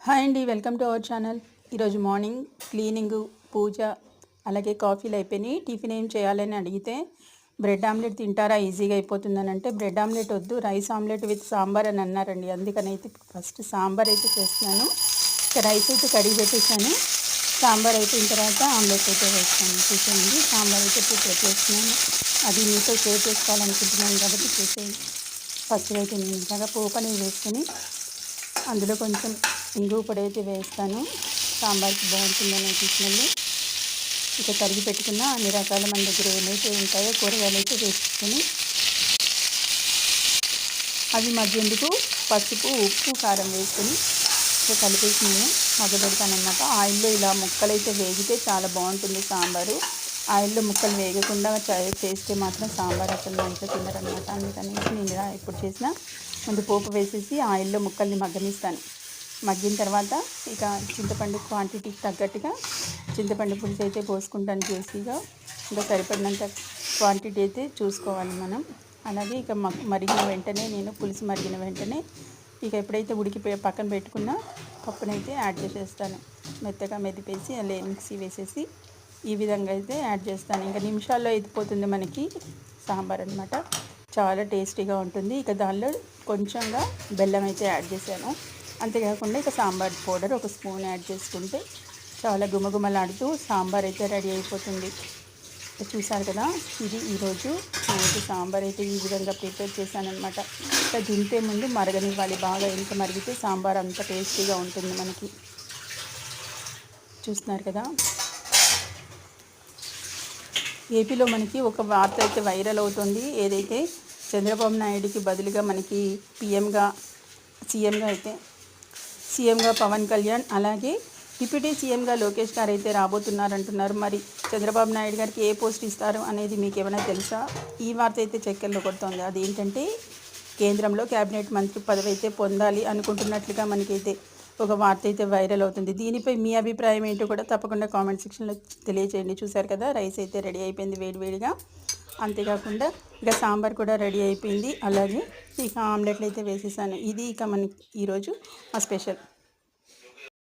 Hi అండి, welcome to our channel. ఈరోజు morning cleaning, పూజ, అలాగే కాఫీలు అయిపోయినాయి. టిఫిన్ ఏం చేయాలని అడిగితే బ్రెడ్ ఆమ్లెట్ తింటారా, ఈజీగా అయిపోతుందని అంటే బ్రెడ్ ఆమ్లెట్ వద్దు, రైస్ ఆమ్లెట్ విత్ సాంబార్ అని అన్నారండి. అందుకని అయితే ఫస్ట్ సాంబార్ అయితే చేస్తున్నాను. రైస్ అయితే కడిగి పెట్టేసాను. సాంబార్ అయిపోయిన తర్వాత ఆమ్లెట్ అయితే వేస్తాను. చూసేయండి, సాంబార్ అయితే ప్రిపేర్ చేస్తున్నాను. అది మీతో షేర్ చేసుకోవాలనుకుంటున్నాను కాబట్టి చూసేయండి. ఫస్ట్ అయితే నేను ఇలాగా పోపు అనేది వేసుకొని అందులో కొంచెం ఇంగువ పొడి అయితే వేస్తాను. సాంబార్కి బాగుంటుందని అనిపించింది. ఇక తరిగి పెట్టుకున్న అన్ని రకాల మన దగ్గర ఏమైతే ఉంటాయో కూరగాయలు అయితే వేసుకొని అవి మధ్యందుకు పసుపు, ఉప్పు, కారం వేసుకొని ఇక కలిపేసి నేను మగ్గబెడతాను అన్నమాట. ఆయిల్లో ఇలా ముక్కలు అయితే వేగితే చాలా బాగుంటుంది సాంబారు. ఆయిల్లో ముక్కలు వేగకుండా చేస్తే మాత్రం సాంబార్ అసలు మంచిగా తినరనమాట. అందుకని నేను ఇలా ఎప్పుడు చేసినా ముందు పోపు వేసేసి ఆయిల్లో ముక్కల్ని మగ్గనిస్తాను. మగ్గిన తర్వాత ఇక చింతపండు క్వాంటిటీకి తగ్గట్టుగా చింతపండు పులుసు అయితే పోసుకుంటాను జ్యూసీగా. ఇంకా సరిపడినంత క్వాంటిటీ అయితే చూసుకోవాలి మనం. అలాగే ఇక మరిగిన వెంటనే నేను పులుసు మరిగిన వెంటనే ఇక ఎప్పుడైతే ఉడికి పక్కన పెట్టుకున్న పప్పునైతే యాడ్ చేసేస్తాను. మెత్తగా మెదిపేసి అలా మిక్సీ వేసేసి ఈ విధంగా అయితే యాడ్ చేస్తాను. ఇంకా నిమిషాల్లో అయిపోతుంది మనకి సాంబార్ అనమాట. చాలా టేస్టీగా ఉంటుంది. ఇక దానిలో కొంచెంగా బెల్లం అయితే యాడ్ చేశాను. అంతేకాకుండా ఇక సాంబార్ పౌడర్ ఒక స్పూన్ యాడ్ చేసుకుంటే చాలా గుమగుమలాడుతూ సాంబార్ అయితే రెడీ అయిపోతుంది. చూసారు కదా, ఇది ఈరోజు నేనైతే సాంబార్ అయితే ఈ విధంగా ప్రిపేర్ చేశానమాట. ఇక దింపే ముందు మరగనివ్వాలి బాగా. ఎంత మరిగితే సాంబార్ అంత టేస్టీగా ఉంటుంది మనకి. చూస్తున్నారు కదా, ఏపీలో మనకి ఒక వార్త అయితే వైరల్ అవుతుంది. ఏదైతే చంద్రబాబు నాయుడికి బదులుగా మనకి సీఎంగా పవన్ కళ్యాణ్, అలాగే డిప్యూటీ సీఎంగా లోకేష్ గారు అయితే రాబోతున్నారంటున్నారు. మరి చంద్రబాబు నాయుడు గారికి ఏ పోస్ట్ ఇస్తారు అనేది మీకు ఏమైనా తెలుసా? ఈ వార్త అయితే చక్కెరలో కొడుతోంది. అదేంటంటే కేంద్రంలో క్యాబినెట్ మంత్రి పదవి అయితే పొందాలి అనుకుంటున్నట్లుగా మనకైతే ఒక వార్త అయితే వైరల్ అవుతుంది. దీనిపై మీ అభిప్రాయం ఏంటో కూడా తప్పకుండా కామెంట్ సెక్షన్లో తెలియజేయండి. చూసారు కదా, రైస్ అయితే రెడీ అయిపోయింది వేడివేడిగా. అంతేకాకుండా ఇక సాంబార్ కూడా రెడీ అయిపోయింది. అలాగే ఇక ఆమ్లెట్లు అయితే వేసేసాను. ఇది ఇక మనకి ఈరోజు మా స్పెషల్.